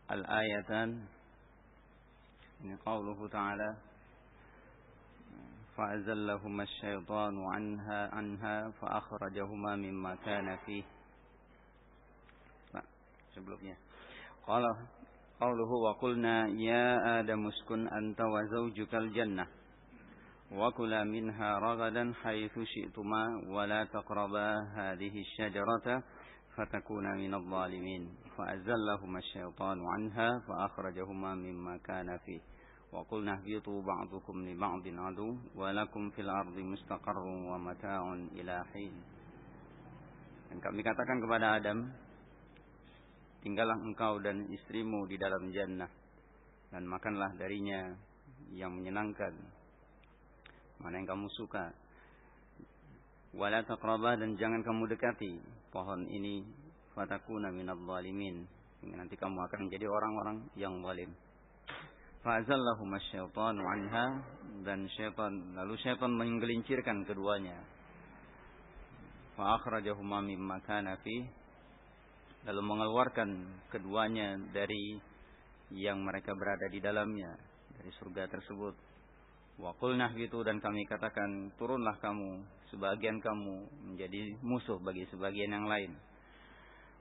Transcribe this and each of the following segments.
al-ayatan. Ini qauluhu ta'ala fa'azallahuma asy-syaitanu anha fa'akhrajahuma mimma kana fihi. Sebelumnya qauluhu wa qulna ya Adam uskun anta wa zawjukal jannah wa kula minha ragadan haitsu syi'tuma wa la taqraba hadhihi asy-syajarata fatakuna minadh dhalimin fa'azallahuma asy-syaitanu anha fa'akhrajahuma mimma kana fihi wa qulna ihbitu ba'dukum li ba'din adu wa lakum fil ardi mustaqarrun wa mata'un ila hin. Dan kami katakan kepada Adam, tinggallah engkau dan istrimu di dalam jannah dan makanlah darinya yang menyenangkan, mana yang kamu suka. Wala taqraba, dan jangan kamu dekati pohon ini, fatakuna minadh dhalimin, sehingga nanti kamu akan menjadi orang-orang yang zalim. Fa'azallahuma asy-syaitanu anha, dan lalu syaitan menggelincirkan keduanya. Fa akhrajahuma mimma kana fihi, lalu mengeluarkan keduanya dari yang mereka berada di dalamnya, dari surga tersebut. Wa qulna ihbitu, dan kami katakan turunlah kamu, sebagian kamu menjadi musuh bagi sebagian yang lain.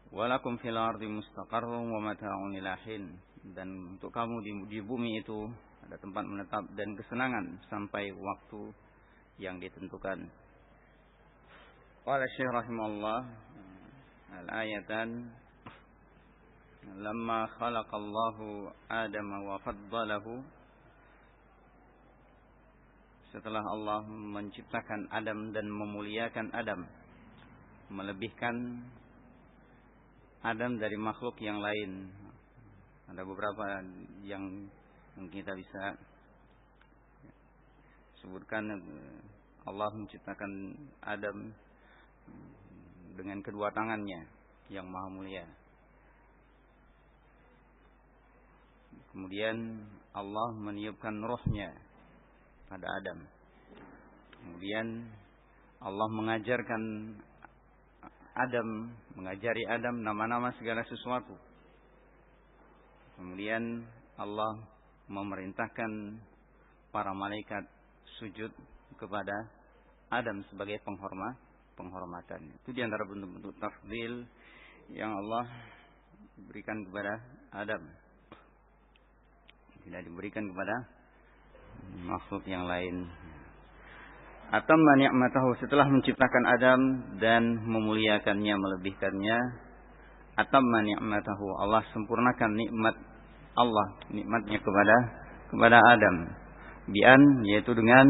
Walakum fil ardi mustaqarrun wa mata'un ila hin, dan untuk kamu di bumi itu ada tempat menetap dan kesenangan sampai waktu yang ditentukan. Qala Syekh rahimahullah, al-ayatan lamma khalaqallahu Adama wa faddalahu, setelah Allah menciptakan Adam dan memuliakan Adam, melebihkan Adam dari makhluk yang lain. Ada beberapa yang kita bisa sebutkan. Allah menciptakan Adam dengan kedua tangannya yang maha mulia. Kemudian Allah meniupkan rohnya pada Adam. Kemudian Allah mengajari Adam nama-nama segala sesuatu. Kemudian Allah memerintahkan para malaikat sujud kepada Adam sebagai penghormatan. Itu di antara bentuk-bentuk tafdhil yang Allah berikan kepada Adam. Tidak diberikan kepada makhluk yang lain. Atamma ni'matahu, setelah menciptakan Adam dan memuliakannya, melebihkannya, atamma ni'matahu, Allah sempurnakan nikmat Allah, nikmatnya kepada Adam. Bi'an, yaitu dengan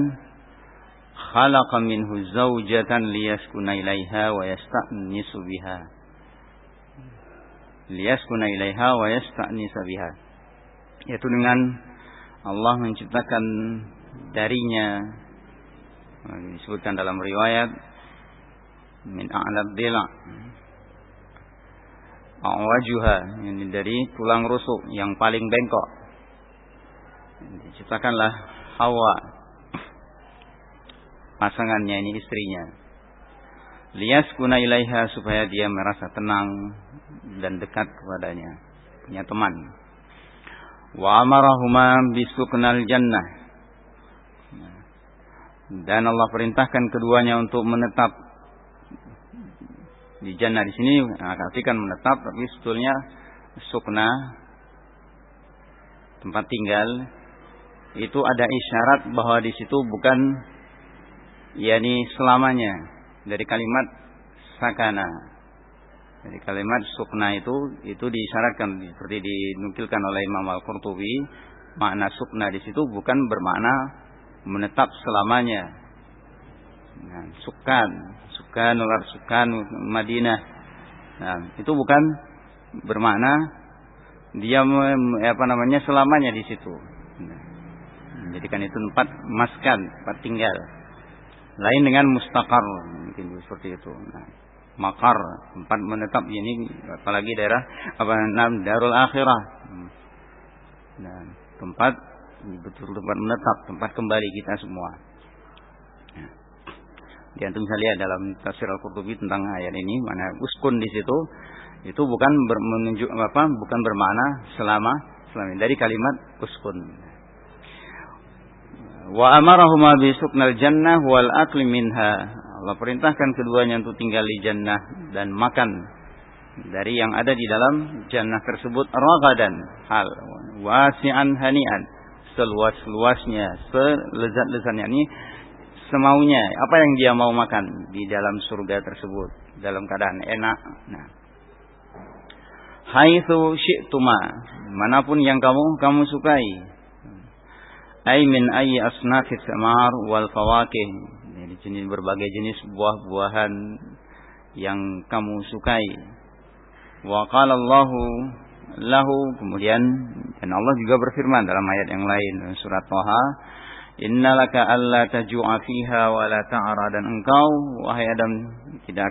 khalaqa minhu zawjatan liyaskuna ilaiha wa yasta'nisu biha. Liyaskuna ilaiha wa yasta'nisu biha. Yaitu dengan Allah menciptakan darinya, disebutkan dalam riwayat, min a'lad dila' awajuha, ini dari tulang rusuk yang paling bengkok. Diciptakanlah Hawa, pasangannya, ini istrinya. Liyaskuna ilaiha, supaya dia merasa tenang dan dekat kepadanya, punya teman. Wa amarahuma bisuknal jannah, dan Allah perintahkan keduanya untuk menetap di jannah. Di sini artikan menetap, tapi sebetulnya sukna, tempat tinggal, itu ada isyarat bahwa di situ bukan yakni selamanya, dari kalimat sakana. Dari kalimat sukna itu diisyaratkan, seperti dinukilkan oleh Imam Al-Qurtubi, makna sukna di situ bukan bermakna menetap selamanya. Nah, sukan Madinah. Nah, itu bukan bermakna dia selamanya di situ. Nah, menjadikan itu tempat maskan, tempat tinggal. Lain dengan mustaqar, mungkin seperti itu. Nah, makar, tempat menetap, ini apalagi daerah darul akhirah. Nah, tempat betul tempat menetap, tempat kembali kita semua. Nah, di antum bisa lihat dalam tafsir Al-Qurtubi tentang ayat ini, mana uskun di situ Itu bukan bukan bermakna selama dari kalimat uskun. Wa amarahuma bi suknal jannah wal akli minha. Allah perintahkan keduanya untuk tinggal di jannah dan makan dari yang ada di dalam jannah tersebut ragadan, hal wasi'an hani'an, seluas-luasnya, selezat-lezatnya, ini semaunya, apa yang dia mau makan di dalam surga tersebut dalam keadaan enak. Nah, haitsu syi'tuma, manapun yang kamu sukai. Ai min ayyi asnafis samar wal fawakih, jenis berbagai jenis buah-buahan yang kamu sukai. Wa qala Allahu lahu, kemudian dan Allah juga berfirman dalam ayat yang lain surat Thaha, innalaka alla tajua fiha wa la ta'ra, dan engkau wahai Adam tidak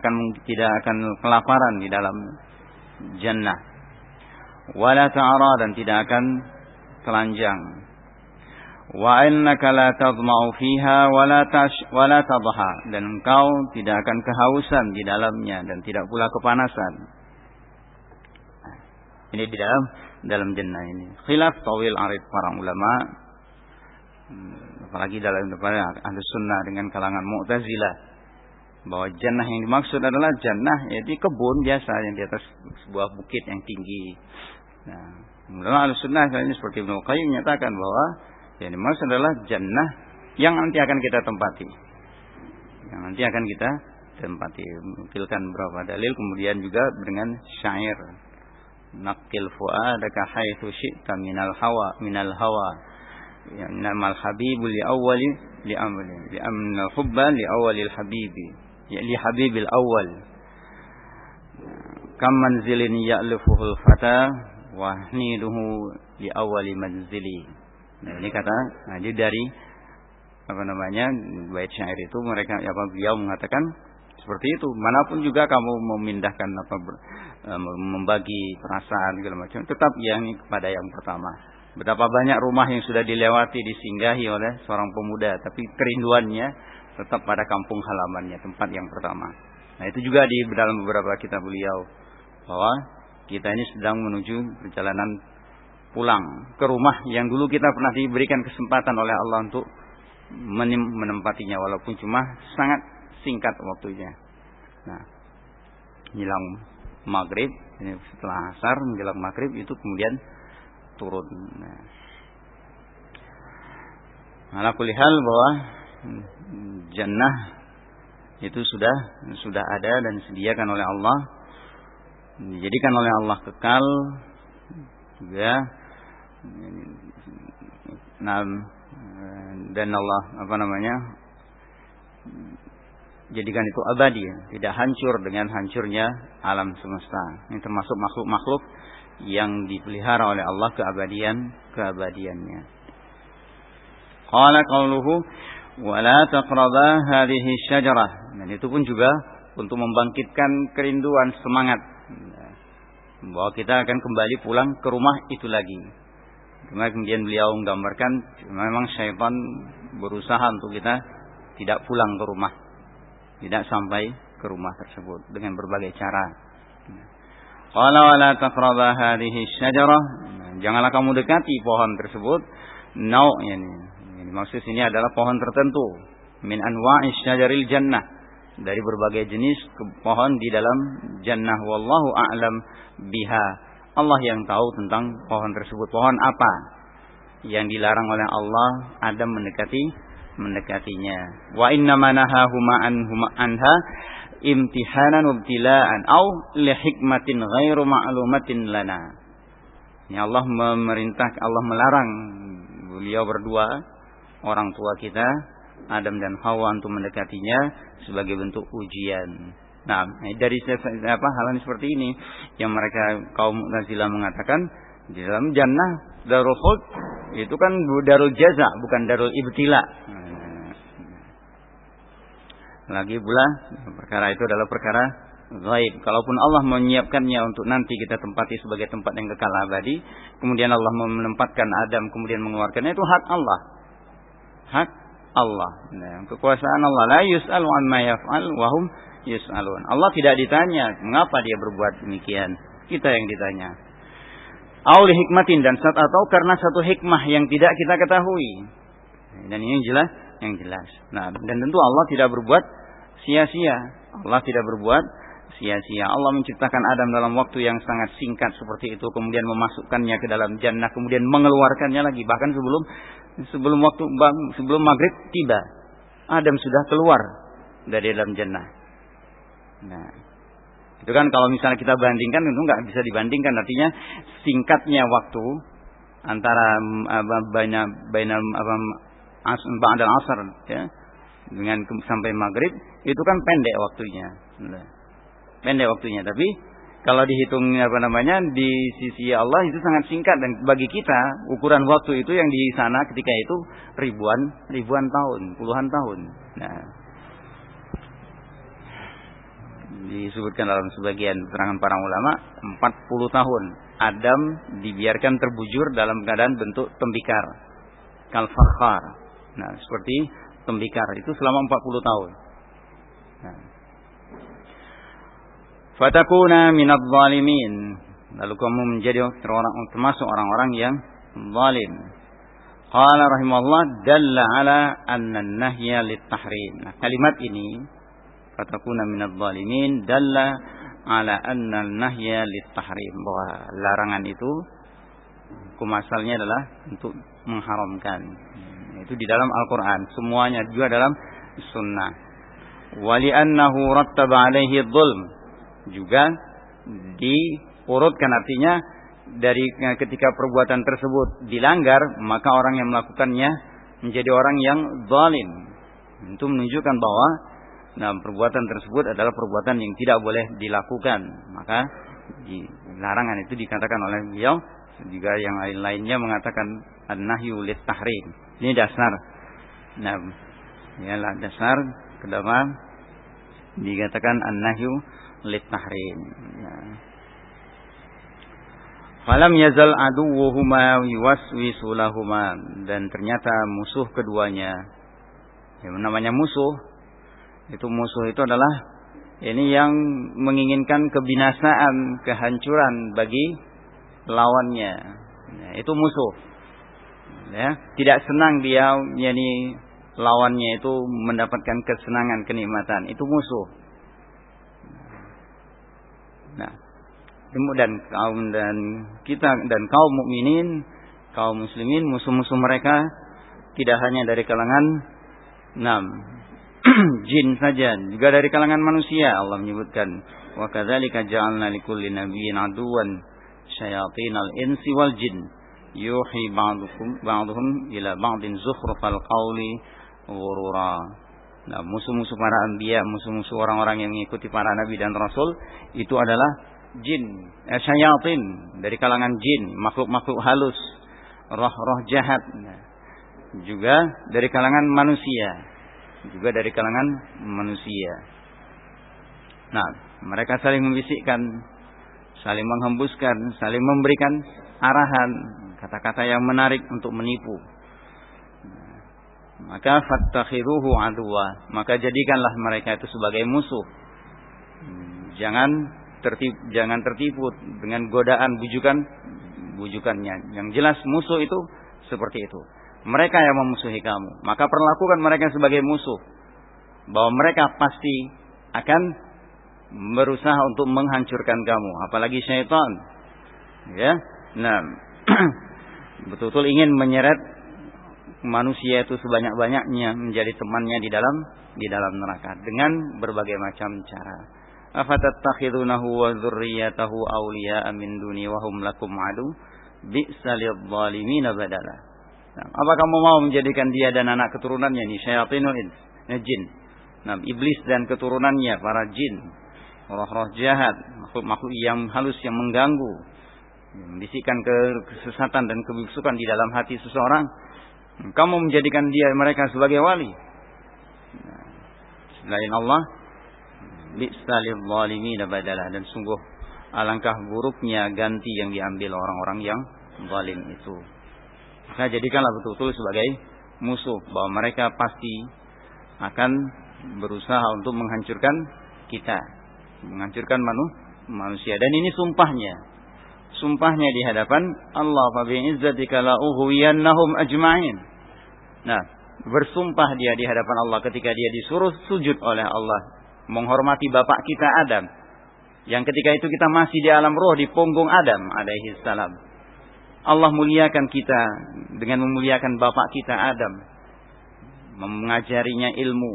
akan kelaparan di dalam jannah, wa la ta'ra, dan tidak akan telanjang. Wa innaka la tadma'u fiha wa la tadha, dan engkau tidak akan kehausan di dalamnya dan tidak pula kepanasan. Ini di dalam jannah ini. Khilaf tawil arid para ulama, apalagi dalam ahli sunnah dengan kalangan Mu'tazilah, bahwa jannah yang dimaksud adalah jannah yaitu kebun biasa yang di atas sebuah bukit yang tinggi. Nah, ulama ahli sunnah ini seperti Ibnu Qayyim menyatakan bahwa yang dimaksud adalah jannah yang nanti akan kita tempati. Yang nanti akan kita tempati. Menukilkan beberapa dalil, kemudian juga dengan syair. Naqil fu'adaka haitsu syi'ta minal hawa. Ya namal habibu li awwali li amali. Li amnal hubba li awwalil habibi. Ya li habibil awwal. Kam manzilin ya'lifuhul fata wa hniduhu li awwali manzili. Nah, ini jadi dari bait syair itu beliau mengatakan seperti itu. Manapun juga kamu memindahkan membagi perasaan segala macam, tetap yang kepada yang pertama. Betapa banyak rumah yang sudah dilewati, disinggahi oleh seorang pemuda, tapi kerinduannya tetap pada kampung halamannya, tempat yang pertama. Nah, itu juga di dalam beberapa kitab beliau, bahwa kita ini sedang menuju perjalanan pulang ke rumah yang dulu kita pernah diberikan kesempatan oleh Allah untuk menempatinya, walaupun cuma sangat singkat waktunya. Nah, menjelang maghrib, ini setelah asar menjelang maghrib itu kemudian turun. Nah, ala kulli hal bahwa jannah itu sudah ada dan disediakan oleh Allah, dijadikan oleh Allah kekal juga. Nah, dan Allah jadikan itu abadi, tidak hancur dengan hancurnya alam semesta. Ini termasuk makhluk-makhluk yang dipelihara oleh Allah keabadiannya. Qala qauluhu wa la taqraba hadhihi syajarah. Dan itu pun juga untuk membangkitkan kerinduan, semangat bahwa kita akan kembali pulang ke rumah itu lagi. Kemudian beliau menggambarkan memang syaitan berusaha untuk kita tidak pulang ke rumah, tidak sampai ke rumah tersebut dengan berbagai cara. Qala wa la taqraba hadhihi syajarah, janganlah kamu dekati pohon tersebut. Ini maksud ini adalah pohon tertentu min anwa'is syajaril jannah, dari berbagai jenis pohon di dalam jannah. Wallahu a'lam biha, Allah yang tahu tentang pohon tersebut. Pohon apa yang dilarang oleh Allah Adam mendekatinya. Wa inna manahahuma anha imtihanan wabtilaan au li hikmatin ghairu ma'lumatin lana. Ini Allah melarang beliau berdua, orang tua kita Adam dan Hawa, untuk mendekatinya sebagai bentuk ujian. Nah, dari hal seperti ini yang mereka kaum Mu'tazilah mengatakan di dalam jannah darul khuld itu kan darul jaza, bukan darul ibtila. Lagi pula perkara itu adalah perkara gaib. Kalaupun Allah menyiapkannya untuk nanti kita tempati sebagai tempat yang kekal abadi, kemudian Allah menempatkan Adam kemudian mengeluarkannya, itu hak Allah. Hak Allah. Nah, kekuasaan Allah, la yus'alu amma yaf'al wa hum yus'alun. Allah tidak ditanya mengapa dia berbuat demikian. Kita yang ditanya. Aw li hikmatin, dan atau karena satu hikmah yang tidak kita ketahui. Dan ini yang jelas. Nah, dan tentu Allah tidak berbuat sia-sia. Allah tidak berbuat sia-sia. Allah menciptakan Adam dalam waktu yang sangat singkat seperti itu, kemudian memasukkannya ke dalam jannah, kemudian mengeluarkannya lagi. Bahkan sebelum maghrib tiba, Adam sudah keluar dari dalam jannah. Nah, itu kan kalau misalnya kita bandingkan, itu nggak bisa dibandingkan. Artinya singkatnya waktu antara ba'dal asar ya, dengan sampai maghrib itu kan pendek waktunya. Pendek waktunya, tapi kalau dihitung di sisi Allah itu sangat singkat, dan bagi kita ukuran waktu itu yang di sana ketika itu ribuan tahun, puluhan tahun. Nah, disebutkan dalam sebagian keterangan para ulama 40 tahun Adam dibiarkan terbujur dalam keadaan bentuk tembikar, kal-fakhar. Nah, seperti tembikar itu selama 40 tahun. Nah, fatakuna minadh dhalimin, lalu kamu menjadi termasuk orang-orang yang zalim. Qala rahimahullah dalla ala anna an-nahya lit-tahrim. Nah, kalimat ini fatakuna minadh dhalimin dalla ala anna an-nahya lit-tahrim, bahwa larangan itu hukum asalnya adalah untuk mengharamkan. Itu di dalam Al-Qur'an, semuanya juga dalam sunnah. Wa li annahu rattaba alaihi dhulm, juga diurutkan, artinya dari ketika perbuatan tersebut dilanggar, maka orang yang melakukannya menjadi orang yang zalim. Itu menunjukkan bahwa perbuatan tersebut adalah perbuatan yang tidak boleh dilakukan. Maka larangan itu dikatakan oleh beliau. Juga yang lain-lainnya mengatakan an-nahyu lit-tahrim. Ini dasar. Nah, ialah dasar kenapa dikatakan an-nahyu lit-tahrim. Falam yazal aduwuhuma yuwaswisu lahuma, dan ternyata musuh keduanya, yang namanya musuh itu adalah ini yang menginginkan kebinasaan, kehancuran bagi lawannya. Nah, itu musuh. Ya, tidak senang dia, yakni lawannya itu mendapatkan kesenangan, kenikmatan. Itu musuh. Nah, dan kaum mukminin, kaum muslimin, musuh-musuh mereka tidak hanya dari kalangan jin saja, juga dari kalangan manusia. Allah menyebutkan, wa kadzalika ja'alna likulli nabiyyin aduwan syayatinal insi wal jin yuhi ba'duhum ila ba'din zukhrufal qawli ghurura. Nah, musuh-musuh para anbiya, musuh-musuh orang-orang yang mengikuti para nabi dan rasul itu adalah jin, syayatin, dari kalangan jin, makhluk-makhluk halus, roh-roh jahat. Nah, juga dari kalangan manusia, Nah, mereka saling membisikkan, saling menghembuskan, saling memberikan arahan, kata-kata yang menarik untuk menipu. Maka fattakhiruhu aduwa, maka jadikanlah mereka itu sebagai musuh. Jangan tertipu dengan godaan bujukannya. Yang jelas musuh itu seperti itu. Mereka yang memusuhi kamu, maka perlakukan mereka sebagai musuh, bahwa mereka pasti akan berusaha untuk menghancurkan kamu, apalagi syaitan. Ya. Nah, betul-betul ingin menyeret manusia itu sebanyak-banyaknya menjadi temannya di dalam neraka dengan berbagai macam cara. Afatattakhidunahu wa dzurriyyatahu awliya'a min duni wa hum lakum adu bi'sa lidh-dhalimina badala. Nah, apa kamu mau menjadikan dia dan anak keturunannya ini syayatinul jin, iblis dan keturunannya para jin, roh-roh jahat, makhluk-makhluk yang halus yang mengganggu, membisikkan kesesatan dan kebusukan di dalam hati seseorang. Kamu menjadikan mereka sebagai wali. Nah, selain Allah, bi'salil zalimin badala, dan sungguh alangkah buruknya ganti yang diambil orang-orang yang zalim itu. Maka jadikanlah betul-betul sebagai musuh, bahwa mereka pasti akan berusaha untuk menghancurkan kita, menghancurkan manusia. Dan ini sumpahnya di hadapan Allah, fa bi'izzatika la ughwiyannahum ajma'in. Nah, bersumpah dia di hadapan Allah ketika dia disuruh sujud oleh Allah, menghormati bapak kita Adam, yang ketika itu kita masih di alam roh di punggung Adam alaihi salam. Allah muliakan kita dengan memuliakan bapak kita Adam, mengajarinya ilmu,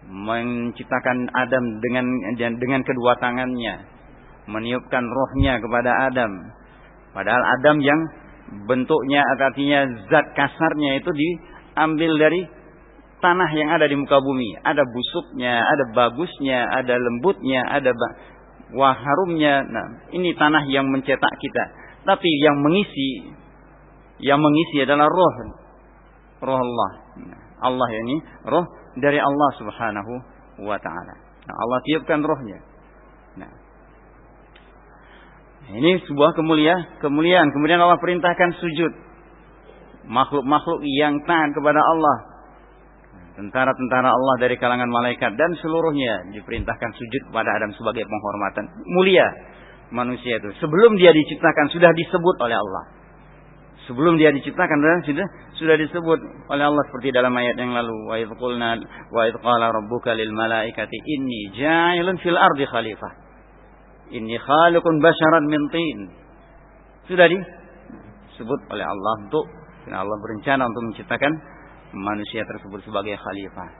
menciptakan Adam dengan kedua tangannya, meniupkan rohnya kepada Adam. Padahal Adam yang bentuknya artinya zat kasarnya itu diambil dari tanah yang ada di muka bumi. Ada busuknya, ada bagusnya, ada lembutnya, ada harumnya. Nah, ini tanah yang mencetak kita. Tapi yang mengisi adalah roh Allah. Allah ini roh dari Allah Subhanahu wa taala. Nah, Allah tiupkan rohnya. Nah, ini sebuah kemuliaan. Kemudian Allah perintahkan sujud. Makhluk-makhluk yang taat kepada Allah, tentara-tentara Allah dari kalangan malaikat dan seluruhnya diperintahkan sujud kepada Adam sebagai penghormatan. Mulia manusia itu. Sebelum dia diciptakan sudah disebut oleh Allah. Sebelum dia diciptakan sudah disebut oleh Allah seperti dalam ayat yang lalu. Wa idz qala rabbuka lil malaikati inni ja'ilun fil ardi khalifah. Inni khaliqun basyaran min tin. Sudah disebut oleh Allah Allah berencana untuk menciptakan manusia tersebut sebagai khalifah.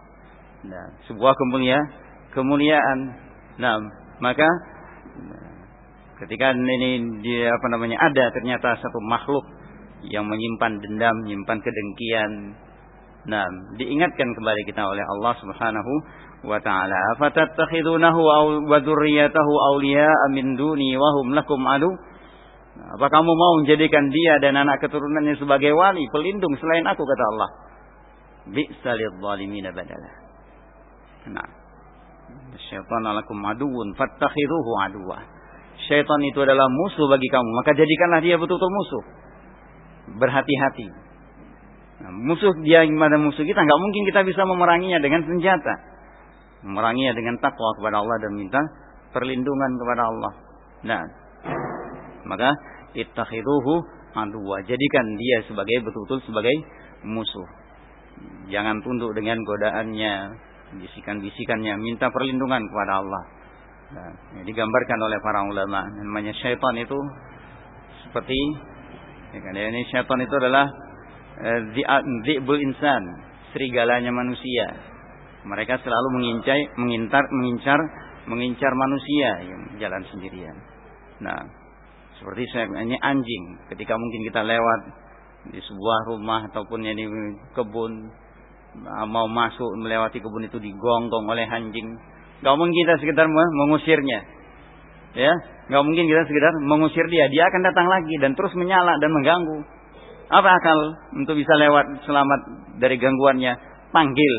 Nah, sebuah kemuliaan. Nah, maka ketika ini ada ternyata satu makhluk yang menyimpan dendam, menyimpan kedengkian. Nah, diingatkan kembali kita oleh Allah Subhanahu wa taala, "Afatattakhidunahu wa dzurriyyatahu awliya'a min duni wa hum lakum adu?" Apa kamu mau menjadikan dia dan anak keturunannya sebagai wali, pelindung selain aku, kata Allah. Bi'salil zalimina badala. Nah, syaitan lakum aduwwun fattakhiruhu aduwwa. Syaitan itu adalah musuh bagi kamu, maka jadikanlah dia betul-betul musuh. Berhati-hati. Nah, musuh kita, enggak mungkin kita bisa memeranginya dengan senjata. Memeranginya dengan takwa kepada Allah dan minta perlindungan kepada Allah. Nah, maka ittakhiduhu aduwwa, jadikan dia betul-betul sebagai musuh. Jangan tunduk dengan godaannya, bisikan-bisikannya, minta perlindungan kepada Allah. Nah, digambarkan oleh para ulama, namanya syaitan itu seperti ini syaitan itu adalah dhi'bul insan, serigalanya manusia. Mereka selalu mengincar manusia yang jalan sendirian. Nah, seperti ini anjing, ketika mungkin kita lewat di sebuah rumah ataupun di kebun, mau masuk melewati kebun itu digonggong oleh anjing, gak mungkin kita sekedar mengusirnya, ya, gak mungkin kita sekedar mengusir dia akan datang lagi dan terus menyala dan mengganggu. Apa akal untuk bisa lewat selamat dari gangguannya? Panggil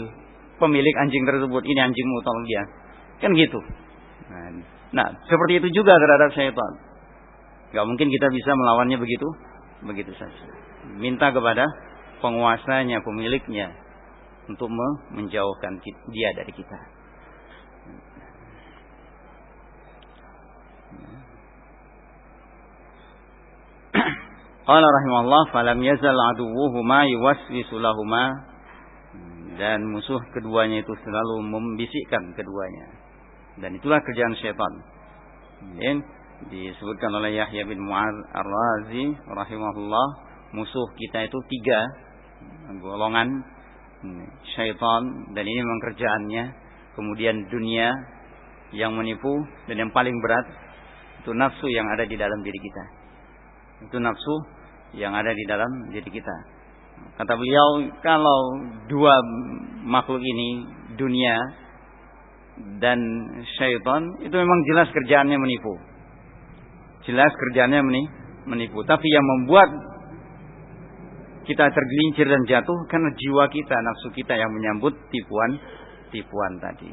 pemilik anjing tersebut, ini anjingmu, tolong dia, kan gitu. Nah, seperti itu juga terhadap syaitan. Gak mungkin kita bisa melawannya begitu saja. Minta kepada penguasanya, pemiliknya, untuk menjauhkan dia dari kita. Qala rahimahullah, falam yazal aduwwuhuma yuwaswisu lahuma, dan musuh keduanya itu selalu membisikkan keduanya. Dan itulah kerjaan syaitan. Disebutkan oleh Yahya bin Mu'adz Ar-Razi rahimahullah, musuh kita itu 3 golongan, syaitan, dan ini memang kerjaannya. Kemudian dunia yang menipu, dan yang paling berat itu nafsu yang ada di dalam diri kita. Itu nafsu yang ada di dalam diri kita. Kata beliau, kalau 2 makhluk ini, dunia dan syaitan, itu memang jelas kerjaannya menipu. Jelas kerjaannya menipu. Tapi yang membuat kita tergelincir dan jatuh karena jiwa kita, nafsu kita yang menyambut tipuan tadi.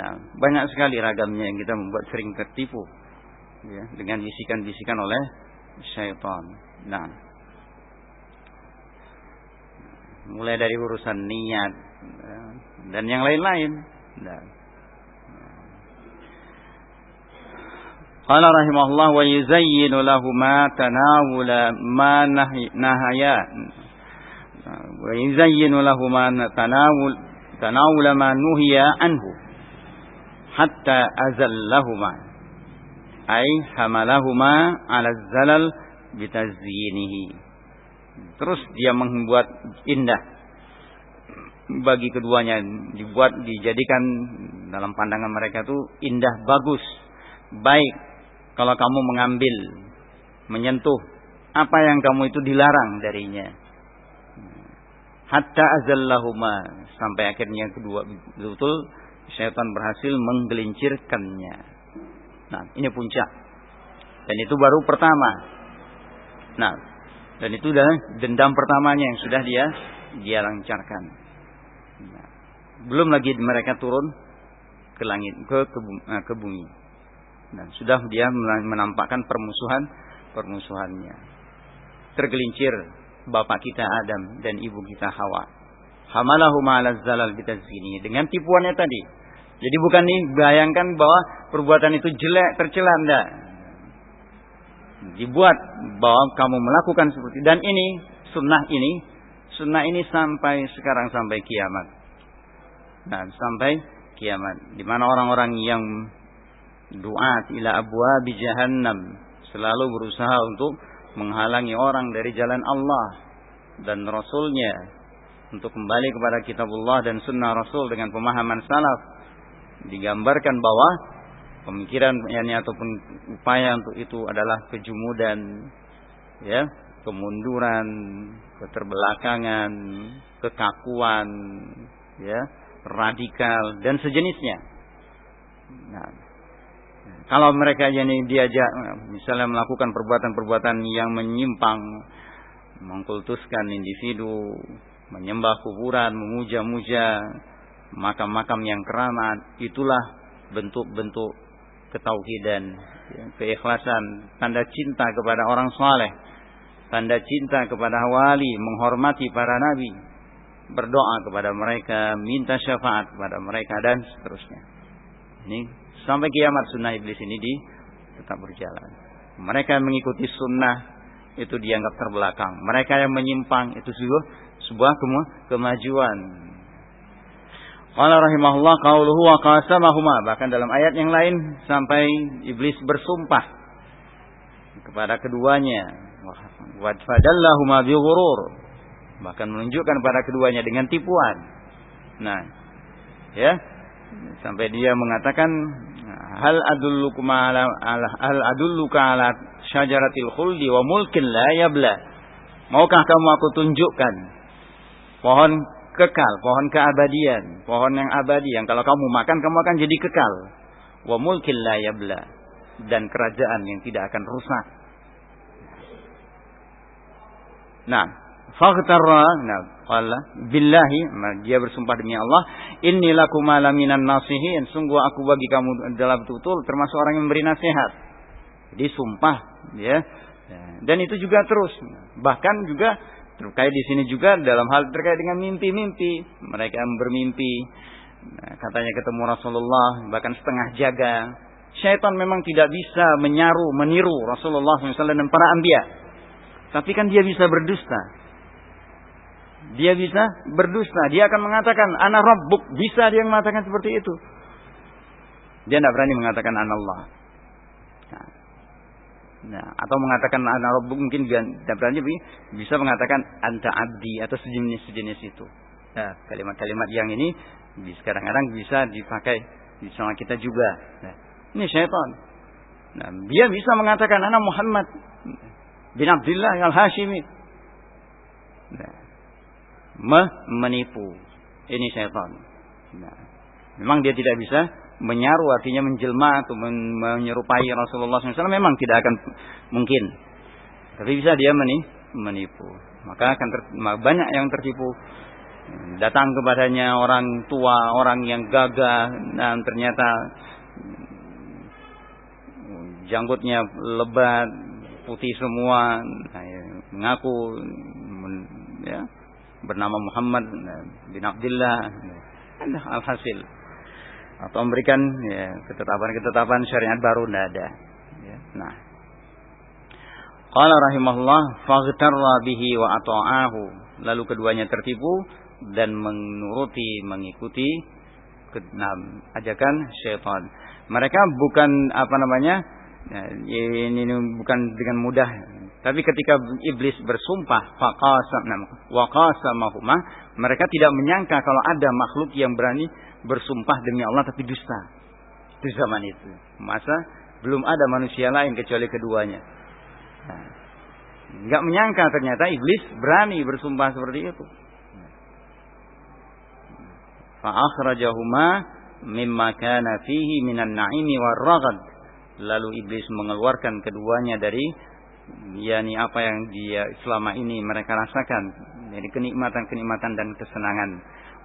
Nah, banyak sekali ragamnya yang kita membuat sering tertipu, ya, dengan bisikan-bisikan oleh syaitan. Nah, mulai dari urusan niat dan yang lain-lain. Nah, Qala rahimahullah wa yuzayyinu lahuma tanawula ma nahaya wa yuzayyinu lahuma tanawula ma nuhiya anhu hatta azallahuma ay hamalahuma ala zalal bitazyinihi. Terus dia membuat indah bagi keduanya, dijadikan dalam pandangan mereka itu indah, bagus, baik kalau kamu mengambil, menyentuh apa yang kamu itu dilarang darinya. Hatta azallahuma, sampai akhirnya kedua betul syaitan berhasil menggelincirkannya. Nah, ini puncak. Dan itu baru pertama. Nah, dan itu adalah dendam pertamanya yang sudah dia lancarkan. Nah, belum lagi mereka turun ke langit, ke bumi. Dan sudah dia menampakkan permusuhannya. Tergelincir bapak kita Adam dan ibu kita Hawa. Hamalahuma 'ala zalal bitazini, dengan tipuannya tadi. Jadi bukan nih bayangkan bahwa perbuatan itu jelek, tercela, enggak. Dibuat bahwa kamu melakukan seperti, dan ini sunnah ini sampai sekarang, sampai kiamat. Nah, sampai kiamat, di mana orang-orang yang du'at ila abwabi jahannam selalu berusaha untuk menghalangi orang dari jalan Allah dan Rasulnya, untuk kembali kepada kitabullah dan sunnah Rasul dengan pemahaman salaf. Digambarkan bahwa pemikiran ataupun upaya untuk itu adalah kejumudan, ya, kemunduran, keterbelakangan, kekakuan, ya, radikal dan sejenisnya. Nah, kalau mereka diajak misalnya melakukan perbuatan-perbuatan yang menyimpang, mengkultuskan individu, menyembah kuburan, memuja-muja makam-makam yang keramat, itulah bentuk-bentuk ketauhidan, keikhlasan, tanda cinta kepada orang saleh, tanda cinta kepada wali, menghormati para nabi, berdoa kepada mereka, minta syafaat kepada mereka, dan seterusnya. Ini sampai kiamat sunnah iblis ini tetap berjalan. Mereka yang mengikuti sunnah itu dianggap terbelakang. Mereka yang menyimpang itu sebuah kemajuan. Qala rahimahullah qauluhu wa qasamahuma, bahkan dalam ayat yang lain sampai iblis bersumpah kepada keduanya, wa fadallahuma bi ghurur, bahkan menunjukkan pada keduanya dengan tipuan. Nah, ya, sampai dia mengatakan hal adulluka ala syajaratil khuldi wa mulkin la yabla. Maukah kamu aku tunjukkan pohon kekal, pohon keabadian, pohon yang abadi yang kalau kamu makan kamu akan jadi kekal. Wa mulkin la yabla, dan kerajaan yang tidak akan rusak. Nah, faghtarra, qala billahi, dia bersumpah demi Allah, inni lakum laminan nasihin, sungguh aku bagi kamu adalah betul-betul termasuk orang yang memberi nasihat. Jadi sumpah, ya. Dan itu juga terus, bahkan juga terkait di sini juga dalam hal terkait dengan mimpi-mimpi. Mereka bermimpi, katanya ketemu Rasulullah, bahkan setengah jaga. Syaitan memang tidak bisa meniru Rasulullah SAW dan para anbiya. Tapi kan dia bisa berdusta. Dia bisa berdusta. Dia akan mengatakan ana rabbuk. Bisa dia mengatakan seperti itu. Dia tidak berani mengatakan ana Allah. Nah, atau mengatakan ana rabbuk mungkin tidak berani, bisa mengatakan anta abdi atau sejenis itu. Nah, kalimat-kalimat yang ini kadang-kadang bisa dipakai di sama kita juga. Nah, ini syaitan. Nah, dia bisa mengatakan ana Muhammad bin Abdullah al-Hashimi. Nah, menipu. Ini syaitan. Nah, memang dia tidak bisa menyaru, artinya menjelma atau menyerupai Rasulullah SAW, memang tidak akan mungkin. Tapi bisa dia menipu. Maka akan banyak yang tertipu. Datang kepadanya orang tua, orang yang gagah, dan ternyata janggutnya lebat, putih semua, mengaku ya, bernama Muhammad bin Abdullah, alhasil atau memberikan ketetapan syariat baru, tidak ada. Nah, qala rahimahullah faghtarra bihi wa ata'ahu. Lalu keduanya tertipu dan mengikuti ajakan syaitan. Mereka bukan ini bukan dengan mudah. Tapi ketika iblis bersumpah wa qasamahuma, mereka tidak menyangka kalau ada makhluk yang berani bersumpah demi Allah tapi dusta. Di zaman itu, masa belum ada manusia lain kecuali keduanya. Enggak menyangka ternyata iblis berani bersumpah seperti itu. Fa akhrajahuma mimma kana fihi minan na'imi war-raghad. Lalu iblis mengeluarkan keduanya dari apa yang dia selama ini mereka rasakan, dari kenikmatan-kenikmatan dan kesenangan.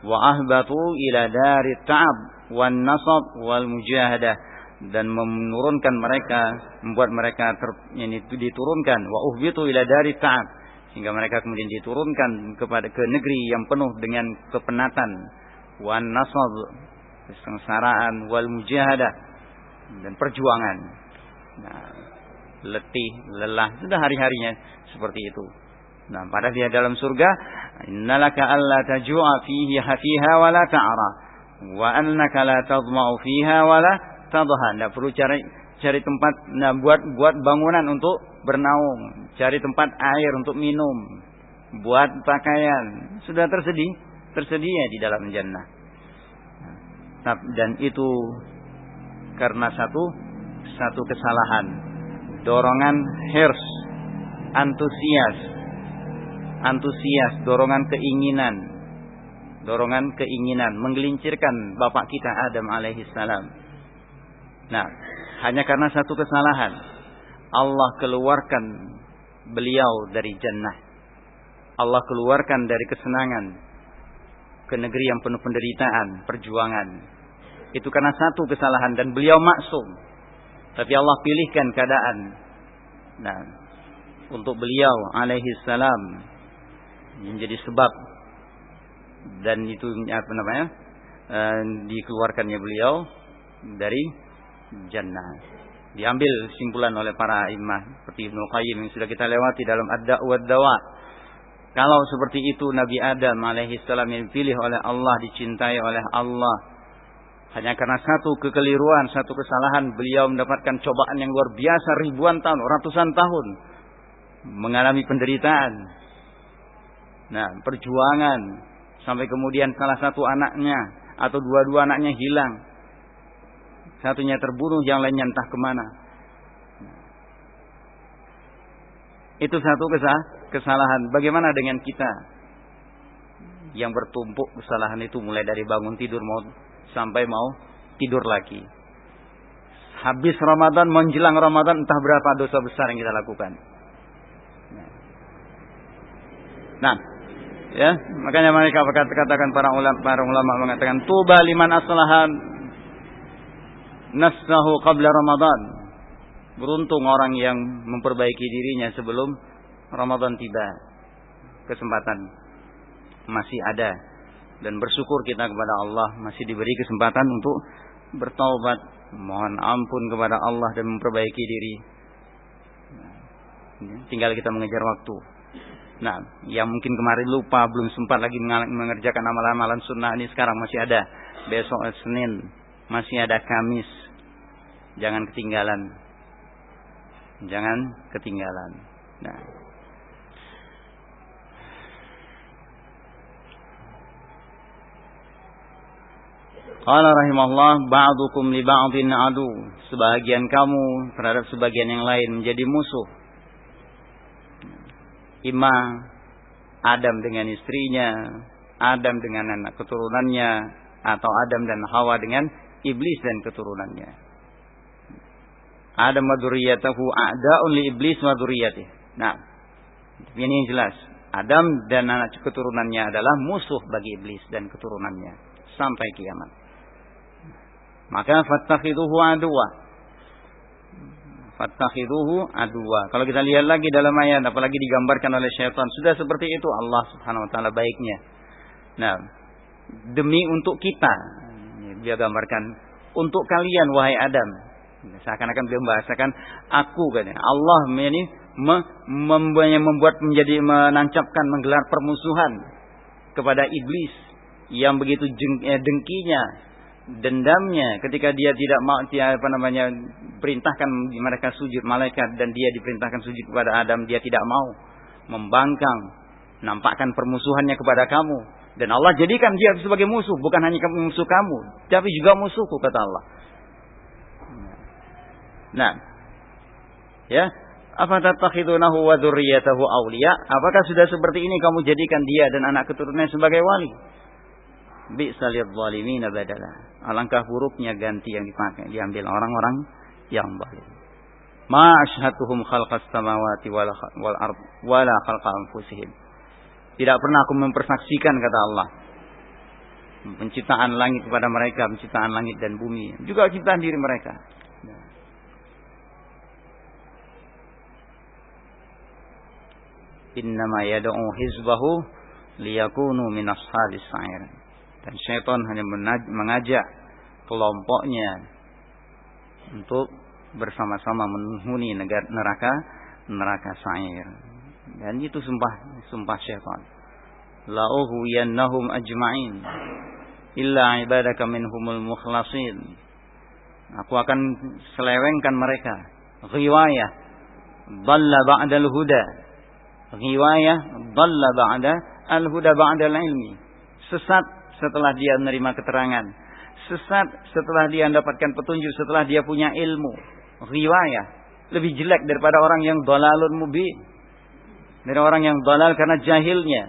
Wa ahbatu ila darit ta'ab wan nasab wal mujahadah, dan membuat mereka diturunkan. Wa uhbitu ila darit ta'ab, sehingga mereka kemudian diturunkan ke negeri yang penuh dengan kepenatan. Wan nasab, kesengsaraan, wal mujahadah, dan perjuangan. Nah, letih, lelah, sudah hari-harinya seperti itu. Nah, padahal dia dalam surga, innalaka alla tajua fiha wa la ta'ra wa annaka la tadma'u fiha wa la tadha. Enggak perlu cari tempat, buat bangunan untuk bernaung, cari tempat air untuk minum, buat pakaian, sudah tersedia di dalam jannah. Nah, dan itu karena satu kesalahan, dorongan hirs, antusias, dorongan keinginan menggelincirkan bapak kita Adam alaihissalam. Nah, hanya karena satu kesalahan Allah keluarkan beliau dari jannah. Allah keluarkan dari kesenangan ke negeri yang penuh penderitaan, perjuangan. Itu karena satu kesalahan dan beliau maksum. Tapi Allah pilihkan keadaan. Nah, untuk beliau alaihissalam menjadi sebab, dan itu dikeluarkannya beliau dari jannah. Diambil simpulan oleh para imam seperti Ibnu Qayyim yang sudah kita lewati dalam Ad-Da' wad-Dawa. Kalau seperti itu Nabi Adam alaihissalam yang dipilih oleh Allah, dicintai oleh Allah, hanya karena satu kekeliruan, satu kesalahan, beliau mendapatkan cobaan yang luar biasa, ribuan tahun, ratusan tahun, mengalami penderitaan. Nah, perjuangan, sampai kemudian salah satu anaknya atau dua-dua anaknya hilang. Satunya terbunuh, yang lainnya entah kemana. Itu satu kesalahan. Bagaimana dengan kita yang bertumpuk kesalahan itu, mulai dari bangun tidur sampai mau tidur lagi. Habis Ramadan, menjelang Ramadan, entah berapa dosa besar yang kita lakukan. Nah, ya, makanya mereka katakan para ulama mengatakan tuba liman aslahan nafsahu qabla Ramadan. Beruntung orang yang memperbaiki dirinya sebelum Ramadan tiba. Kesempatan masih ada, dan bersyukur kita kepada Allah masih diberi kesempatan untuk bertaubat, mohon ampun kepada Allah dan memperbaiki diri. Tinggal kita mengejar waktu. Nah, yang mungkin kemarin lupa, belum sempat lagi mengerjakan amalan-amalan sunnah ini, sekarang masih ada. Besok Senin masih ada, Kamis. Jangan ketinggalan. Nah, qala rahimahullah ba'dukum li ba'din adu. Sebagian kamu terhadap sebagian yang lain menjadi musuh. Ima Adam dengan istrinya, Adam dengan anak keturunannya, atau Adam dan Hawa dengan iblis dan keturunannya. Adam wa dzurriyyatuhu a'da'un li iblis wa dzurriyyatihi. Nah, ini yang jelas. Adam dan anak keturunannya adalah musuh bagi iblis dan keturunannya sampai kiamat. Maka fattakhiduhu aduwa. Kalau kita lihat lagi dalam ayat, apalagi digambarkan oleh syaitan, sudah seperti itu Allah Subhanahu wa taala baiknya. Nah, demi untuk kita, dia gambarkan, untuk kalian wahai Adam, Seakan-akan beliau membahasakan aku katanya. Allah ini membuat menjadi menancapkan menggelar permusuhan kepada iblis yang begitu dengkinya, dendamnya ketika dia tidak mau perintahkan mereka sujud malaikat dan dia diperintahkan sujud kepada Adam, dia tidak mau, membangkang, nampakkan permusuhannya kepada kamu, dan Allah jadikan dia sebagai musuh, bukan hanya musuh kamu tapi juga musuhku, kata Allah. Nah, ya, afatattakhidunahu wa dzurriyyatahu awliya? Apakah sudah seperti ini kamu jadikan dia dan anak keturunannya sebagai wali? Bi'sa lidh-dhalimina badala. Alangkah buruknya ganti yang diambil orang-orang yang zalim. Ma ashhatuhum khalqas samawati wal ard wala khalqa anfusihim. Tidak pernah aku mempersaksikan, kata Allah, penciptaan langit kepada mereka, penciptaan langit dan bumi, juga ciptaan diri mereka. Innama yad'u hizbahu liyakunu min ashabis sa'ir. Dan syaitan hanya mengajak kelompoknya untuk bersama-sama menghuni neraka sa'ir. Dan itu sumpah syaitan. La ughwiyannahum ajma'in illa ibadaka minhumul mukhlasin. Aku akan selewengkan mereka. Ghiwayah dhalla ba'dal huda. Ghiwayah dhalla ba'da al-huda ba'da al-ilmi. Sesat setelah dia menerima keterangan, sesat setelah dia mendapatkan petunjuk, setelah dia punya ilmu. Ghiwayah lebih jelek daripada orang yang dhalalun mubin, dari orang yang dhalal karena jahilnya.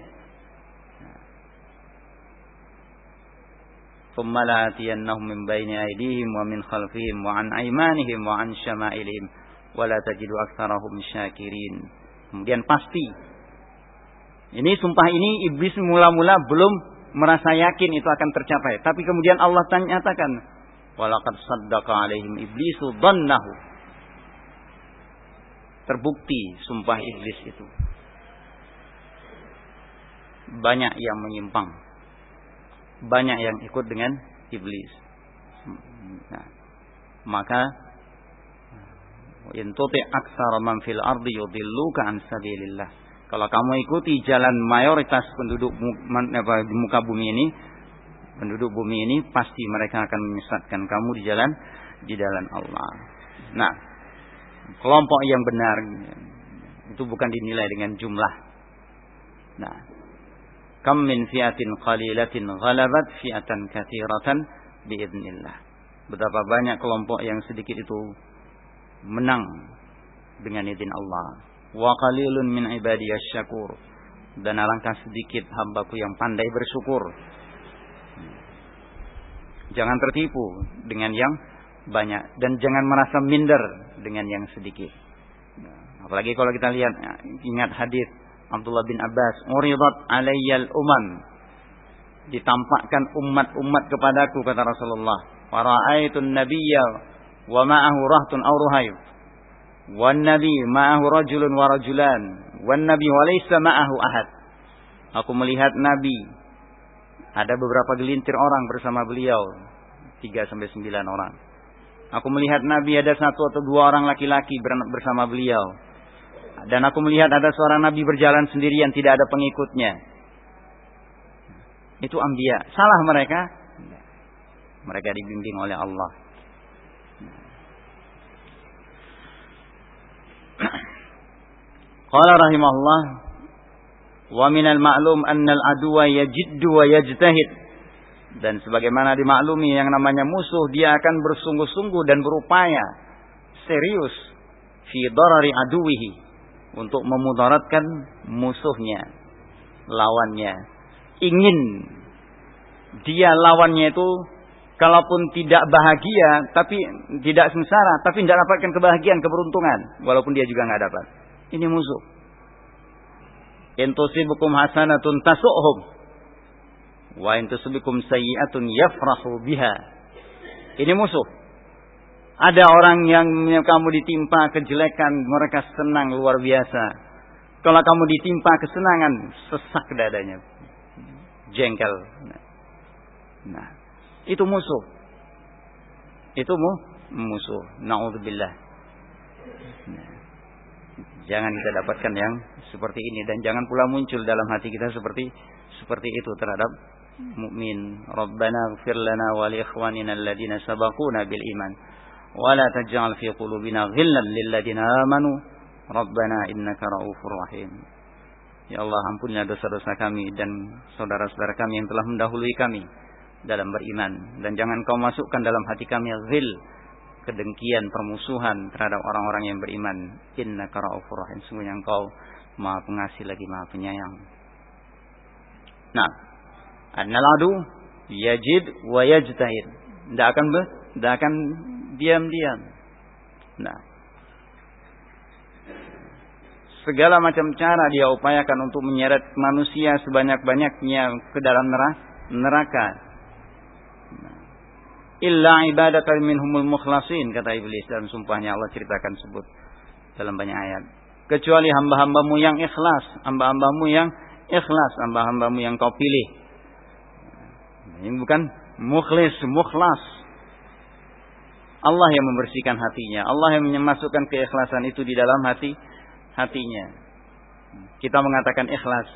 Thumma la'atiyannahum min baini aydihim wa min khalfihim wa an aymanihim wa an syama'ilihim wa la tajidu aktsarahum syakirin. Kemudian pasti, ini sumpah ini iblis mula-mula belum merasa yakin itu akan tercapai. Tapi kemudian Allah nyatakan, walaqad saddaqa alaihim iblisu dhannahu. Terbukti sumpah iblis itu. Banyak yang menyimpang. Banyak yang ikut dengan iblis. Nah, maka in tuti' aktsara man fil ardi yudilluka an sabilillah. Kalau kamu ikuti jalan mayoritas penduduk di muka bumi ini, penduduk bumi ini, pasti mereka akan menyesatkan kamu di jalan Allah. Nah, kelompok yang benar itu bukan dinilai dengan jumlah. Nah, kam min fi'atin qalilatin ghalabat fi'atan katsiratan biidznillah. Betapa banyak kelompok yang sedikit itu menang dengan izin Allah. Wa qalilun min ibadiyasy syakur. Dan alangkah sedikit hambaku yang pandai bersyukur. Jangan tertipu dengan yang banyak dan jangan merasa minder dengan yang sedikit. Apalagi kalau kita lihat, ingat hadis Abdullah bin Abbas, uridat alayyal umam, ditampakkan umat-umat kepadaku, kata Rasulullah, wa ra'aitun nabiyya wa ma'ahu rahtun aw ruhayb, wan nabi ma'ahu rajulun wa rajulan, wan nabi wa laysa ma'ahu ahad. Aku melihat nabi, ada beberapa gelintir orang bersama beliau, 3 sampai 9 orang. Aku melihat nabi ada 1 atau 2 orang laki-laki bersama beliau. Dan aku melihat ada seorang nabi berjalan sendirian, tidak ada pengikutnya. Itu anbiya. Salah mereka? Mereka dibimbing oleh Allah. Qala rahimahullah, wa minal ma'lum annal aduwa yajiddu wa yajtahid. Dan sebagaimana dimaklumi, yang namanya musuh, dia akan bersungguh-sungguh dan berupaya serius fi darari aduwihi, untuk memudaratkan musuhnya, lawannya. Ingin dia lawannya itu kalaupun tidak bahagia, tapi tidak sengsara, tapi tidak dapatkan kebahagiaan, keberuntungan, walaupun dia juga nggak dapat. Ini musuh. In tusibukum hasanatun tasu'hum wa in tusibukum sayyi'atun yafrahu biha. Ini musuh. Ada orang yang kamu ditimpa kejelekan, mereka senang luar biasa. Kalau kamu ditimpa kesenangan, sesak dadanya, jengkel. Nah, itu musuh. Itu musuh. Na'udzubillah. Jangan kita dapatkan yang seperti ini, dan jangan pula muncul dalam hati kita seperti itu terhadap mukmin. Rabbana ighfir lana wa li ikhwanina alladhina sabaquna bil iman wa la taj'al fi qulubina ghillan lil ladzina amanu rabbana innaka ra'ufur rahim. Ya Allah, ampunilah dosa-dosa kami dan saudara-saudara kami yang telah mendahului kami dalam beriman, dan jangan Kau masukkan dalam hati kami ghil, kedengkian, permusuhan terhadap orang-orang yang beriman. Innaka ra'ufur rahim, sungguhnya Engkau Maha Pengasih lagi Maha Penyayang. Nah, annal adu yajid wa yajtahid. Tidak akan diam-diam. Nah, segala macam cara dia upayakan untuk menyeret manusia sebanyak-banyaknya ke dalam neraka. Illa ibadatan minhumul mukhlasin, kata iblis dalam sumpahnya. Allah ceritakan sebut dalam banyak ayat. Kecuali hamba-hambamu yang ikhlas, hamba-hambamu yang Kau pilih. Ini bukan mukhlas. Allah yang membersihkan hatinya, Allah yang memasukkan keikhlasan itu di dalam hatinya. Kita mengatakan ikhlas,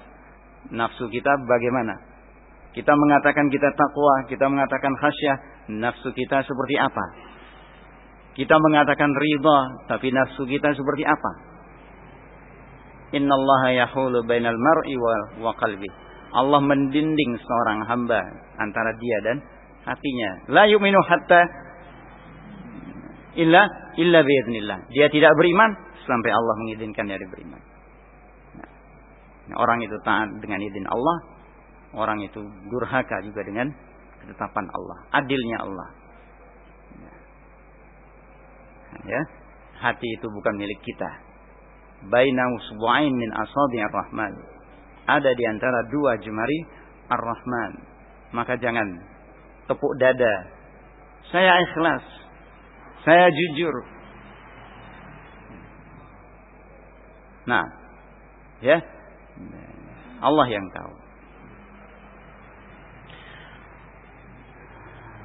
nafsu kita bagaimana? Kita mengatakan kita takwa, kita mengatakan khasyah, nafsu kita seperti apa? Kita mengatakan ridha, tapi nafsu kita seperti apa? Innallaha yahulu bainal mar'i wa qalbi. Allah mendinding seorang hamba antara dia dan hatinya. La yu'minu hatta illa biidznillah. Dia tidak beriman sampai Allah mengizinkan dia beriman. Nah, orang itu taat dengan izin Allah, orang itu durhaka juga dengan ketetapan Allah, adilnya Allah. Ya, hati itu bukan milik kita. Baina usbu'ain min asabi'ir rahman. Ada di antara dua jemari Ar-Rahman. Maka jangan tepuk dada. Saya ikhlas. Saya jujur. Nah, ya, Allah yang tahu.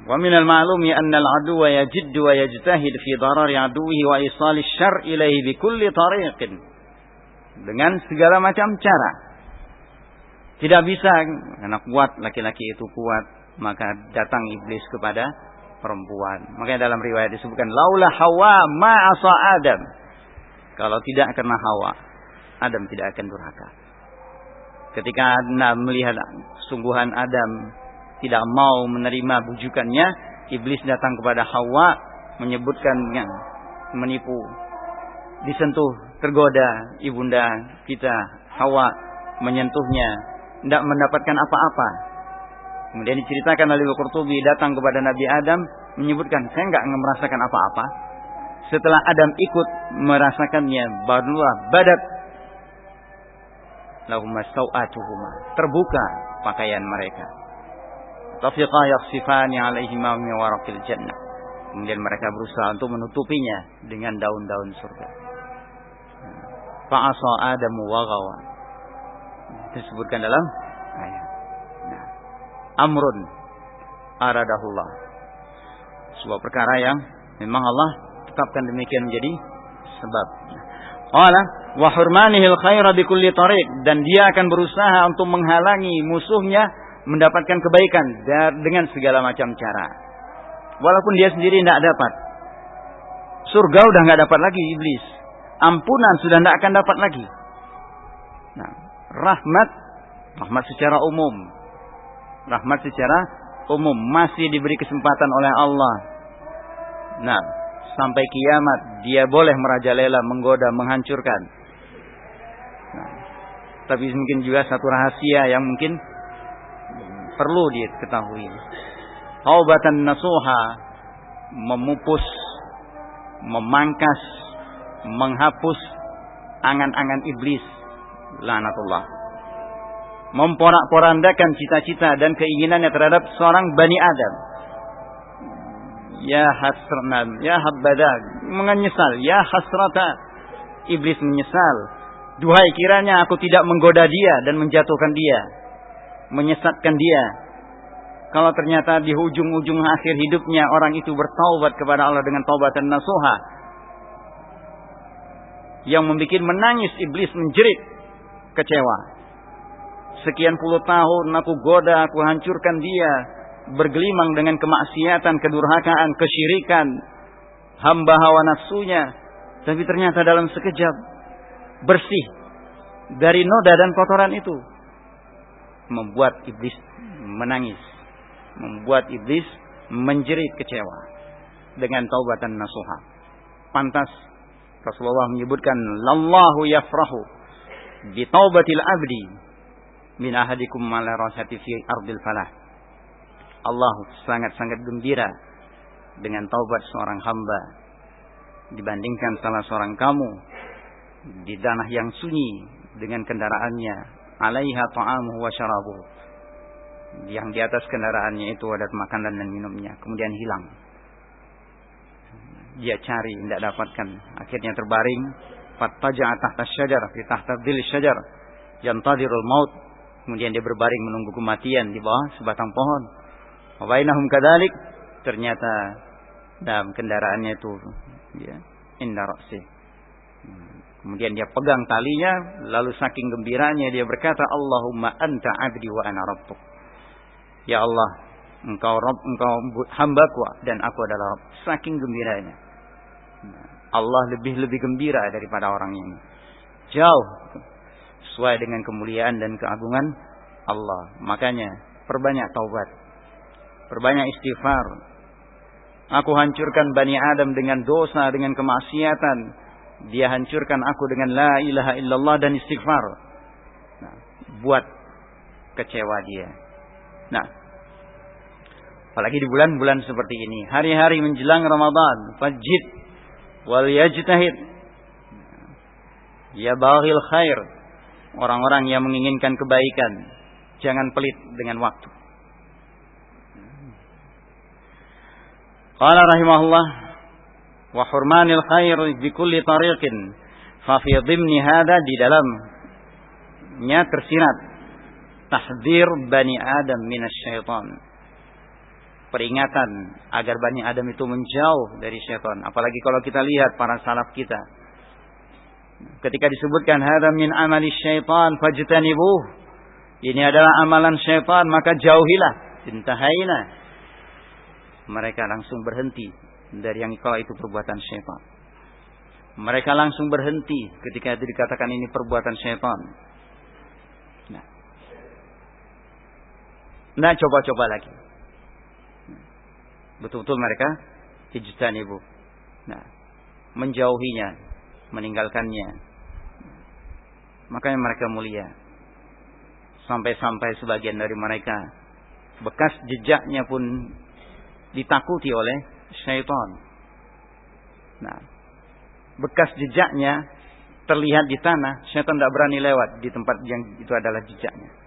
Wa minal ma'lumi anna al-'aduwwa yajiddu wa yajtahid fi darari 'aduwwihi wa isali asy-syarr ilaihi bi kulli tariqin. Dengan segala macam cara. Tidak bisa karena kuat, laki-laki itu kuat, maka datang iblis kepada perempuan. Makanya dalam riwayat disebutkan laula Hawa ma asa Adam. Kalau tidak karena Hawa, Adam tidak akan durhaka. Ketika Anda melihat sungguhan Adam tidak mau menerima bujukannya, iblis datang kepada Hawa menyebutkannya, menipu, disentuh, tergoda ibunda kita Hawa, menyentuhnya, tidak mendapatkan apa-apa. Kemudian diceritakan oleh Al-Qurtubi datang kepada Nabi Adam menyebutkan, saya enggak merasakan apa-apa. Setelah Adam ikut merasakannya, barulah badat lahumma sawatuhuma, terbuka pakaian mereka. Tafiqa yakhsifani alaihima min waraqil jannah. Kemudian mereka berusaha untuk menutupinya dengan daun-daun surga. Fa'asa Adamu wa ghawa. Disebutkan dalam ayat. Nah, amrun aradahullah. Sebuah perkara yang memang Allah tetapkan demikian menjadi sebab. Qala wa hurmanihil khaira bi kulli tariq, dan dia akan berusaha untuk menghalangi musuhnya mendapatkan kebaikan dengan segala macam cara. Walaupun dia sendiri tidak dapat. Surga udah enggak dapat lagi iblis. Ampunan sudah tidak akan dapat lagi. Nah, rahmat secara umum. Rahmat secara umum masih diberi kesempatan oleh Allah. Nah, sampai kiamat dia boleh merajalela, menggoda, menghancurkan. Nah, tapi mungkin juga satu rahasia yang mungkin perlu diketahui. Taubatan nasuha, memupus, memangkas, menghapus angan-angan iblis, laknatullah. Memporak-porandakan cita-cita dan keinginannya terhadap seorang Bani Adam. Ya hasratan, ya habbada, menyesal, ya hasrata. Iblis menyesal. Duhai kiranya aku tidak menggoda dia dan menjatuhkan dia, menyesatkan dia. Kalau ternyata di ujung-ujung akhir hidupnya orang itu bertaubat kepada Allah dengan taubatan nasuha, yang membuat menangis iblis, menjerit, kecewa. Sekian puluh tahun aku goda, aku hancurkan dia, bergelimang dengan kemaksiatan, kedurhakaan, kesyirikan, hamba hawa nafsunya, tapi ternyata dalam sekejap bersih dari noda dan kotoran itu, membuat iblis menangis, membuat iblis menjerit kecewa dengan taubatan nasuha. Pantas Rasulullah menyebutkan, lallahu yafrahu bi taubatil abdi min ahadikum ala rasati fi ardil falah. Allah sangat-sangat gembira dengan taubat seorang hamba dibandingkan salah seorang kamu di tanah yang sunyi dengan kendaraannya, alaiha ta'amuhu wa syarabuhu, yang di atas kendaraannya itu ada makanan dan minumnya, kemudian hilang. Dia cari, tidak dapatkan, akhirnya terbaring, fattaja'a tahta syajar, fi tahta dhil syajar, yantadirul maut, kemudian dia berbaring menunggu kematian di bawah sebatang pohon. Wa bainahum kadzalik, ternyata dalam kendaraannya itu ya, inda ra'si. Kemudian dia pegang talinya, lalu saking gembiranya dia berkata, Allahumma anta abdi wa ana rabbuk. Ya Allah, engkau Rabb, engkau hambaku dan aku adalah Rabb. Saking gembiranya. Allah lebih gembira daripada orang ini. Jauh sesuai dengan kemuliaan dan keagungan Allah. Makanya perbanyak taubat, perbanyak istighfar. Aku hancurkan Bani Adam dengan dosa, dengan kemaksiatan. Dia hancurkan aku dengan la ilaha illallah dan istighfar. Nah, buat kecewa dia. Nah, apalagi di bulan-bulan seperti ini, hari-hari menjelang Ramadan, fajid wal yajtahid ya baghil khair, orang-orang yang menginginkan kebaikan, jangan pelit dengan waktu. Qala rahimahullah, wa hurmanil khair bi kulli tariqin, fa fi dhimni hada, di dalamnya tersirat tahdzir Bani Adam minasyaitan, peringatan agar Bani Adam itu menjauh dari syaitan. Apalagi kalau kita lihat para salaf kita, ketika disebutkan hadza min amali syaitan fajtanibuh, ini adalah amalan syaitan maka jauhilah, intahaina, mereka langsung berhenti dari yang kalau itu perbuatan syaitan. Mereka langsung berhenti ketika itu dikatakan ini perbuatan syaitan. Nah, coba-coba lagi. Betul-betul mereka ijtanibu. Nah, menjauhinya, meninggalkannya. Makanya mereka mulia. Sampai-sampai sebagian dari mereka bekas jejaknya pun ditakuti oleh syaitan. Nah, bekas jejaknya terlihat di tanah, syaitan tidak berani lewat di tempat yang itu adalah jejaknya.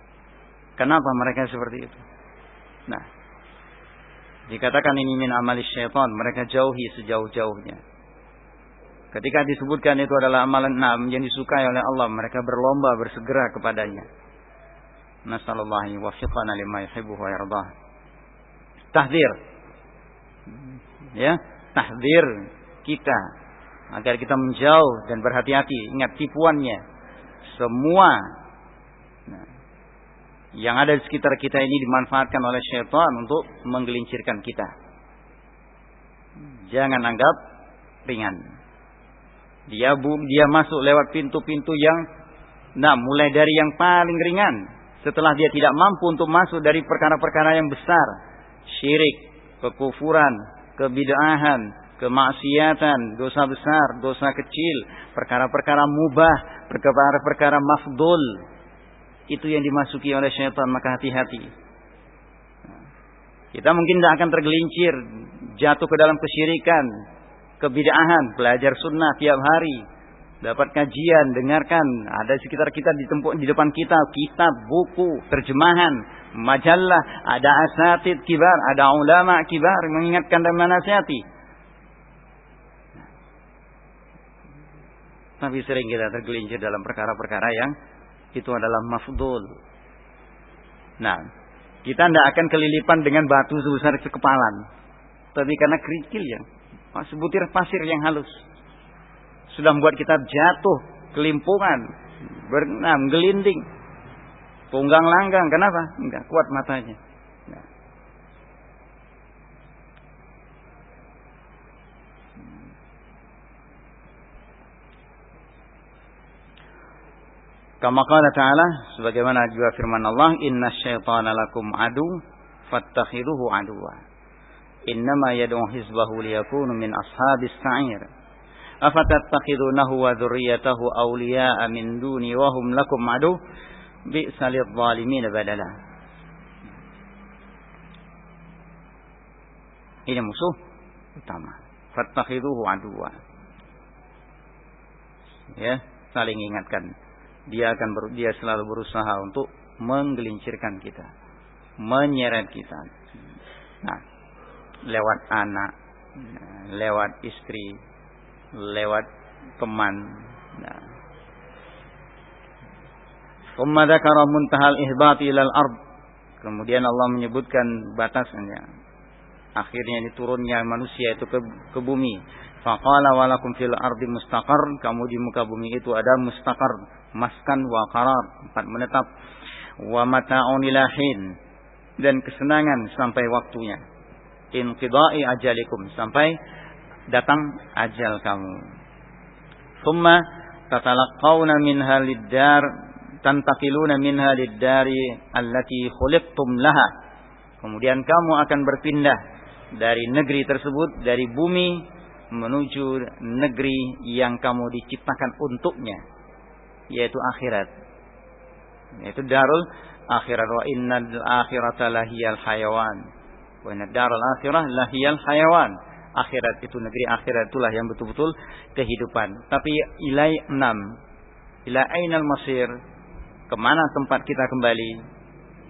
Kenapa mereka seperti itu? Nah, dikatakan ini min amali syaitan, mereka jauhi sejauh-jauhnya. Ketika disebutkan itu adalah amalan yang disukai oleh Allah, mereka berlomba bersegera kepadanya. Nasallallahu wafiqana lima yuhibbu wa yardah. Tahdzir. Ya, tahdzir kita agar kita menjauh dan berhati-hati. Ingat tipuannya. Semua yang ada di sekitar kita ini dimanfaatkan oleh syaitan untuk menggelincirkan kita. Jangan anggap ringan. Dia masuk lewat pintu-pintu yang mulai dari yang paling ringan. Setelah dia tidak mampu untuk masuk dari perkara-perkara yang besar, syirik, kekufuran, kebid'ahan, kemaksiatan, dosa besar, dosa kecil, perkara-perkara mubah, perkara-perkara mafdul, itu yang dimasuki oleh syaitan, maka hati-hati. Kita mungkin tidak akan tergelincir jatuh ke dalam kesyirikan, kebid'ahan, belajar sunnah tiap hari, dapat kajian, dengarkan, ada di sekitar kita, di depan kita kitab, buku, terjemahan, majalah, ada asatid kibar, ada ulama kibar mengingatkan dan menasihati. Tapi sering kita tergelincir dalam perkara-perkara yang itu adalah mafdul. Nah, Kita tidak akan kelilipan dengan batu sebesar sekepalan. Tapi karena kerikil ya, sebutir pasir yang halus sudah membuat kita jatuh, kelimpungan, berenam, gelinding, tunggang langgang. Kenapa? Enggak kuat matanya. Nah. Kama qala ta'ala, sebagaimana juga firman Allah, inna syaitana lakum adu fattakhiduhu aduwa innama yad'u hizbahu liyakunu min ashabis sa'ir afatattakhidunahu wa dzurriyyatahu awliya'a min duni wa hum lakum adu bi'sa lidh-dhalimin badala. Ini musuh utama, fattakhiduhu aduwa, ya, saling ingatkan. Dia selalu berusaha untuk menggelincirkan kita, menyeret kita. Nah, lewat anak, lewat istri, lewat teman. Nah. Thumma dzakara muntahal ihbat ilal ard. Kemudian Allah menyebutkan batasnya. Akhirnya ini turunnya manusia itu ke bumi. Faqala walakum fil ardi mustaqar. Kamu di muka bumi itu ada mustaqar, maskan wa qarar, tempat menetap, wa mata'un ila hin, dan kesenangan sampai waktunya, inqidai ajalikum, sampai datang ajal kamu. Thumma tatalaqawna minha lid-dar, tantaqiluna minha lid-dari allati khuliqtum laha. Kemudian kamu akan berpindah dari negeri tersebut, dari bumi menuju negeri yang kamu diciptakan untuknya, yaitu akhirat, yaitu darul akhirat. Wa innal akhirata lahiyal hayawan, wa innad darul akhirah lahiyal hayawan. Akhirat itu, negeri akhirat itulah yang betul-betul kehidupan. Tapi ila ainal masir, kemana tempat kita kembali?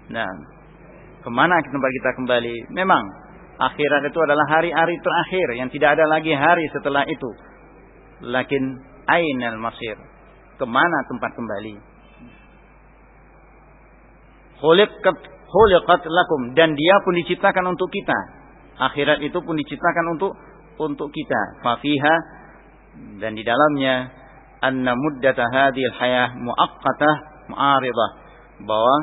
Nah, kemana tempat kita kembali? Memang akhirat itu adalah hari-hari terakhir yang tidak ada lagi hari setelah itu. Lakin ainal masir, kemana tempat kembali? Khuliqat lakum, dan dia pun diciptakan untuk kita. Akhirat itu pun diciptakan untuk kita. Fa fiha, dan di dalamnya, anna muddata hadhil hayah muaqqatah mu'aridah, bahwa,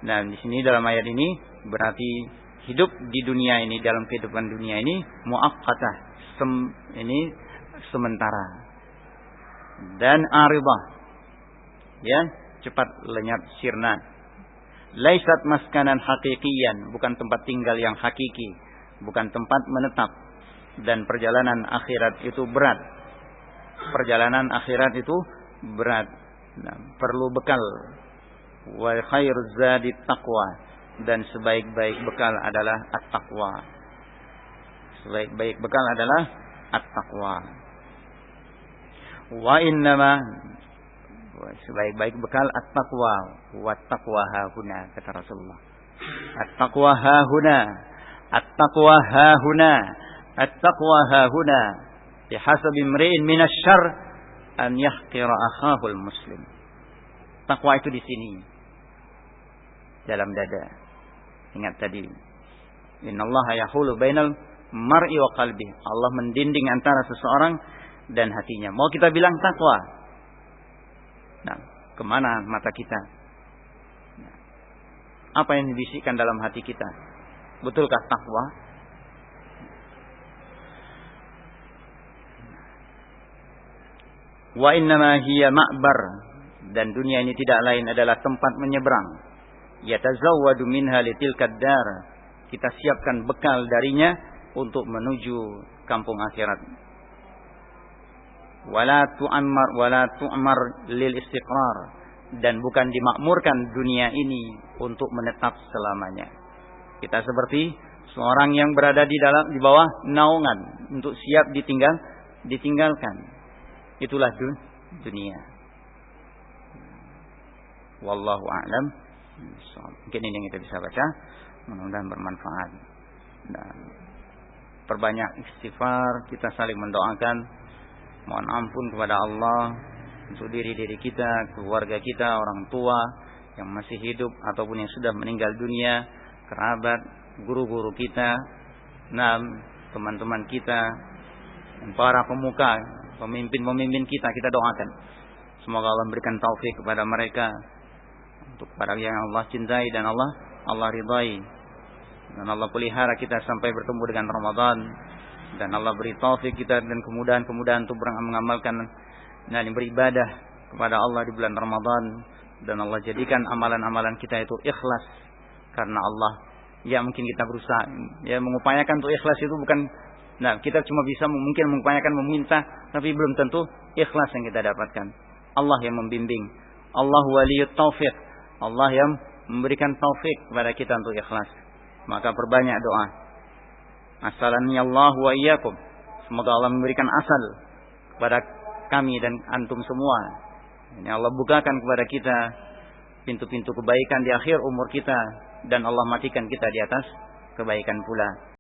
nah di sini dalam ayat ini berarti hidup di dunia ini, dalam kehidupan dunia ini muaqqatah, ini sementara, dan aridah, ya, cepat lenyap sirna. Laisat maskanan haqiqiyan, bukan tempat tinggal yang hakiki, bukan tempat menetap. Dan perjalanan akhirat itu berat. Perjalanan akhirat itu berat. Nah, perlu bekal. Wa khairuz zadi taqwa, dan sebaik-baik bekal adalah at-taqwa. Sebaik-baik bekal adalah at-taqwa. Wa innama, sebaik-baik bekal at-taqwa, wa taqwa hahuna, kata Rasulullah. At-taqwa hahuna, at-taqwa hahuna, at-taqwa hahuna. Bihasabi imri'in minasyarr an yahqira akhahul muslim. Takwa itu di sini, dalam dada. Ingat tadi, innallaha yahulu bainal mar'i wa qalbi. Allah mendinding antara seseorang dan hatinya. Mau kita bilang takwa, nah, kemana mata kita? Nah, apa yang dibisikkan dalam hati kita? Betulkah takwa? Wa innama hiya ma'bar, dan dunia ini tidak lain adalah tempat menyeberang. Yatazawwadu minha litilkad dar, kita siapkan bekal darinya untuk menuju kampung akhirat. Wala tu'mar lil istiqrar, dan bukan dimakmurkan dunia ini untuk menetap selamanya. Kita seperti seorang yang berada di bawah naungan untuk siap ditinggalkan. Itulah dunia. Wallahu a'lam. Mungkin ini yang kita bisa baca, mudah-mudahan bermanfaat. Dan perbanyak istighfar, kita saling mendoakan, mohon ampun kepada Allah untuk diri kita, keluarga kita, orang tua yang masih hidup ataupun yang sudah meninggal dunia, kerabat, guru-guru kita, teman-teman kita, para pemuka, pemimpin-pemimpin kita doakan. Semoga Allah memberikan taufik kepada mereka untuk para yang Allah cintai dan Allah ridai. Dan Allah pelihara kita sampai bertemu dengan Ramadan, dan Allah beri taufik kita dan kemudahan-kemudahan untuk mengamalkan dan beribadah kepada Allah di bulan Ramadan, dan Allah jadikan amalan-amalan kita itu ikhlas karena Allah. Ya mungkin kita berusaha mengupayakan untuk ikhlas itu bukan, kita cuma bisa mungkin mengupayakan meminta, tapi belum tentu ikhlas yang kita dapatkan. Allah yang membimbing, Allah waliyut taufik, Allah yang memberikan taufik kepada kita untuk ikhlas. Maka perbanyak doa. Asalani Allah wa iyyakum. Semoga Allah memberikan asal kepada kami dan antum semua. Ini Allah bukakan kepada kita pintu-pintu kebaikan di akhir umur kita, dan Allah matikan kita di atas kebaikan pula.